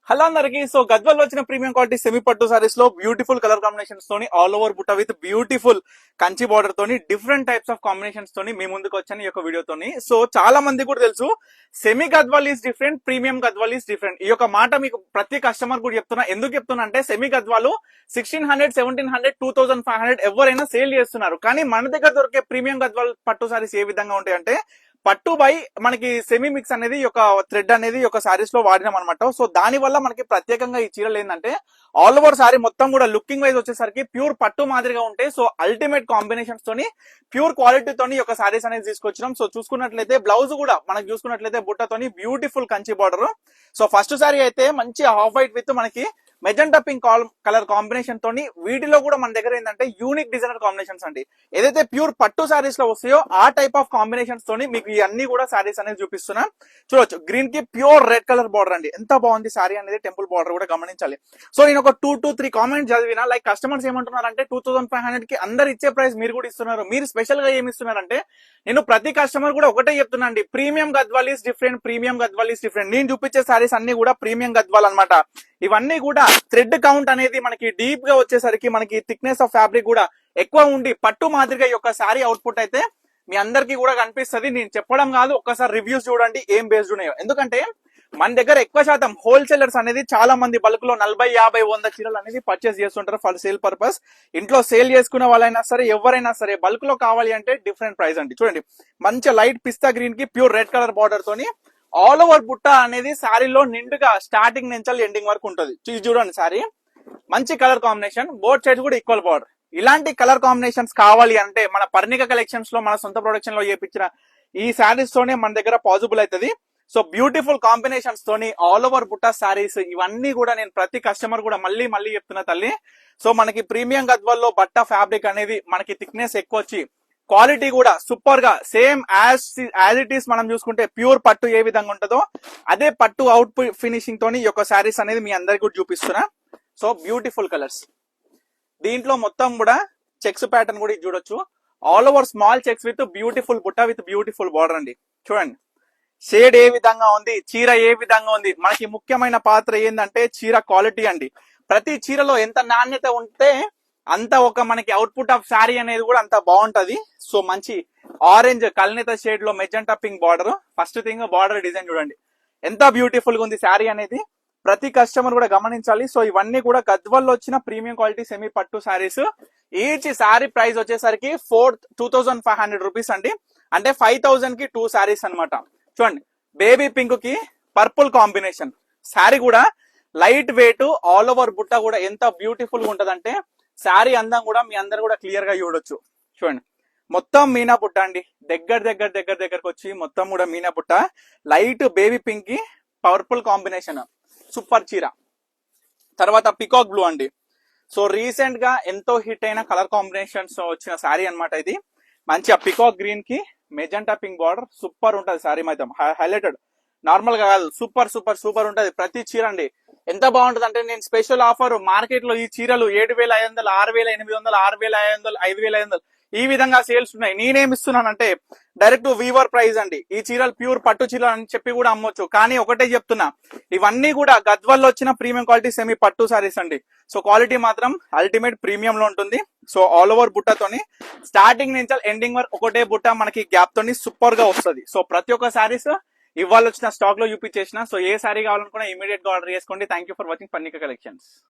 Hello అందరికి. So Gadwal వచ్చిన premium quality semi పట్టు సారీస్ లో బ్యూటిఫుల్ కలర్ కాంబినేషన్స్ తోని ఆల్ ఓవర్ బుట్ట విత్ బ్యూటిఫుల్ కంచి బార్డర్ తోని డిఫరెంట్ టైప్స్ ఆఫ్ కాంబినేషన్స్ తోని మీ ముందుకు వచ్చాను ఈ యొక్క వీడియోతోని. సో చాలా మంది కూడా తెలుసు semi Gadwal is different, premium Gadwal is different. ఈ యొక్క మాట మీకు ప్రతి కస్టమర్ కూడా చెప్తున్నా. ఎందుకు చెప్తున్నా అంటే సెమీ గద్వాలు 1600, 1700, 2500 ఎవరైనా సేల్ చేస్తున్నారు. కానీ మన దగ్గర దొరికే ప్రీమియం గద్వాల్ పట్టు సారీస్ ఏ విధంగా ఉంటాయంటే పట్టు బై మనకి సెమీ మిక్స్ అనేది ఒక థ్రెడ్ అనేది ఒక సారీస్ లో వాడినాం అనమాట. సో దాని వల్ల మనకి ప్రత్యేకంగా ఈ చీరలు ఏంటంటే ఆల్ ఓవర్ సారీ మొత్తం కూడా లుకింగ్ వైజ్ వచ్చేసరికి ప్యూర్ పట్టు మాదిరిగా ఉంటాయి. సో అల్టిమేట్ కాంబినేషన్స్ తోని ప్యూర్ క్వాలిటీ తోని ఒక సారీస్ అనేది తీసుకొచ్చినాం. సో చూసుకున్నట్లయితే బ్లౌజ్ కూడా మనకి చూసుకున్నట్లయితే బుట్టతోని beautiful Kanchi border. So first sari అయితే మంచి హాఫ్ వైట్ విత్ మనకి మెజెంటా పింక్ కలర్ కాంబినేషన్ తోని వీటిలో కూడా మన దగ్గర ఏంటంటే యూనిక్ డిజైనర్ కాంబినేషన్స్ అండి. ఏదైతే ప్యూర్ పట్టు సారీస్ లో వస్తాయో ఆ టైప్ ఆఫ్ కాంబినేషన్స్ తోని మీకు ఇవన్నీ కూడా సారీస్ అనేది చూపిస్తున్నా. చూడొచ్చు గ్రీన్ కి ప్యూర్ రెడ్ కలర్ బార్డర్ అండి. ఎంత బాగుంది సారీ అనేది, టెంపుల్ బార్డర్ కూడా గమనించాలి. సో నేను ఒక 2 to 3 కామెంట్స్ చదివినా, లైక్ కస్టమర్స్ ఏమంటున్నారంటే 2500 కి అందరు ఇచ్చే ప్రైస్ మీరు కూడా ఇస్తున్నారు, మీరు స్పెషల్ గా ఏమి ఇస్తున్నారంటే నేను ప్రతి కస్టమర్ కూడా ఒకటే చెప్తున్నా అండి, premium Gadwal is different, premium Gadwal is different. నేను చూపించే సారీస్ అన్ని కూడా ప్రీమియం గద్వాల్ అనమాట. ఇవన్నీ కూడా థ్రెడ్ కౌంట్ అనేది మనకి డీప్ గా వచ్చేసరికి మనకి థిక్నెస్ ఆఫ్ ఫ్యాబ్రిక్ కూడా ఎక్కువ ఉండి పట్టు మాదిరిగా ఈ యొక్క సారీ అవుట్పుట్ అయితే మీ అందరికి కూడా కనిపిస్తుంది. నేను చెప్పడం కాదు, ఒక్కసారి రివ్యూస్ చూడండి ఏం బేస్డ్ ఉన్నాయో. ఎందుకంటే మన దగ్గర ఎక్కువ శాతం హోల్సేలర్స్ అనేది చాలా మంది బల్క్ లో 40, 50, 100 చీరలు అనేది పర్చేస్ చేస్తుంటారు ఫర్ సేల్ పర్పస్. ఇంట్లో సేల్ చేసుకునే వాళ్ళైనా సరే ఎవరైనా సరే బల్క్ లో కావాలి అంటే డిఫరెంట్ ప్రైస్ అండి. చూడండి మంచి లైట్ పిస్తా గ్రీన్ కి ప్యూర్ రెడ్ కలర్ బార్డర్ తోని ఆల్ ఓవర్ బుట్ట అనేది శారీలో నిండుగా స్టార్టింగ్ నుంచి ఎండింగ్ వరకు ఉంటుంది. చూడండి సారీ మంచి కలర్ కాంబినేషన్, బోత్ సైడ్స్ కూడా ఈక్వల్ బార్డర్. ఇలాంటి కలర్ కాంబినేషన్స్ కావాలి అంటే మన పర్ణిక కలెక్షన్స్ లో మన సొంత ప్రొడక్షన్ లో చేపించిన ఈ శారీస్ తోనే మన దగ్గర పాసిబుల్ అవుతుంది. సో బ్యూటిఫుల్ కాంబినేషన్స్ తోని ఆల్ ఓవర్ బుట్ట శారీస్ ఇవన్నీ కూడా నేను ప్రతి కస్టమర్ కూడా మళ్ళీ చెప్తున్నా తల్లి. సో మనకి ప్రీమియం గద్వాల్ లో బట్ట ఫ్యాబ్రిక్ అనేది మనకి థిక్నెస్ ఎక్కువ వచ్చి క్వాలిటీ కూడా సూపర్ గా సేమ్ యాజ్ ఇట్ ఈస్ మనం చూసుకుంటే ప్యూర్ పట్టు ఏ విధంగా ఉంటుందో అదే పట్టు అవుట్ ఫినిషింగ్ తోని ఈ యొక్క శారీస్ అనేది మీ అందరికి కూడా చూపిస్తున్నా. సో బ్యూటిఫుల్ కలర్స్, దీంట్లో మొత్తం కూడా చెక్స్ ప్యాటర్న్ కూడా చూడొచ్చు. All over small checks with beautiful బుట్ట విత్ బ్యూటిఫుల్ బార్డర్ అండి. చూడండి షేడ్ ఏ విధంగా ఉంది, చీర ఏ విధంగా ఉంది. మనకి ముఖ్యమైన పాత్ర ఏంటంటే చీర క్వాలిటీ అండి. ప్రతి చీరలో ఎంత నాణ్యత ఉంటే అంత ఒక మనకి అవుట్పుట్ ఆఫ్ శారీ అనేది కూడా అంత బాగుంటది. సో మంచి ఆరెంజ్ కల్నేత షేడ్ లో magenta pink border. First thing border design చూడండి ఎంత బ్యూటిఫుల్ గా ఉంది శారీ అనేది, ప్రతి కస్టమర్ కూడా గమనించాలి. సో ఇవన్నీ కూడా గద్వాల్ లో వచ్చిన ప్రీమియం క్వాలిటీ సెమీ పట్టు శారీస్. ఈచ్ శారీ ప్రైస్ వచ్చేసరికి 2500 రూపీస్ అండి. అంటే 5000 కి 2 శారీస్ అనమాట. చూడండి బేబీ పింక్ కి పర్పుల్ కాంబినేషన్ శారీ కూడా లైట్ వెయిట్ ఆల్ ఓవర్ బుట్ట కూడా ఎంత బ్యూటిఫుల్ గా ఉంటదంటే శారీ అందం కూడా మీ అందరు కూడా క్లియర్ గా చూడొచ్చు. చూడండి మొత్తం మీనా బుట్ట అండి, దగ్గరకు వచ్చి మొత్తం కూడా మీనా బుట్ట. లైట్ బేబీ పింక్ కి పర్పుల్ కాంబినేషన్ సూపర్ చీర. తర్వాత పికాక్ బ్లూ అండి. సో రీసెంట్ గా ఎంతో హిట్ అయిన కలర్ కాంబినేషన్స్ వచ్చిన శారీ అనమాట ఇది. మంచి పికాక్ గ్రీన్ కి మెజెంటా పింక్ బార్డర్ సూపర్ ఉంటది శారీ మొత్తం హైలైటెడ్. నార్మల్ గా కాదు, సూపర్ సూపర్ సూపర్ ఉంటది ప్రతి చీర అండి. ఎంత బాగుంటది అంటే నేను స్పెషల్ ఆఫర్ మార్కెట్ లో ఈ చీరలు 7500, 6800, 6500, 5500 ఈ విధంగా సేల్స్ ఉన్నాయి. నేనేమి ఇస్తున్నానంటే డైరెక్ట్ వీవర్ ప్రైస్ అండి. ఈ చీరలు ప్యూర్ పట్టు చీరలు అని చెప్పి కూడా అమ్మొచ్చు. కానీ ఒకటే చెప్తున్నా, ఇవన్నీ కూడా గద్వాల్ లో వచ్చిన ప్రీమియం క్వాలిటీ సెమీ పట్టు సారీస్ అండి. సో క్వాలిటీ మాత్రం అల్టిమేట్ ప్రీమియం లో ఉంటుంది. సో ఆల్ ఓవర్ బుట్టతోని స్టార్టింగ్ నుంచి ఎండింగ్ వరకు ఒకటే బుట్ట మనకి గ్యాప్ తోని సూపర్ గా వస్తుంది. సో ప్రతి ఒక్క సారీస్ ఇవాళ వచ్చిన స్టాక్ లో చూపించేసిన. సో ఏ సారీ కావాలనుకున్నా ఇమీడియట్ గా ఆర్డర్ చేసుకోండి. Thank you for watching Parnika collections.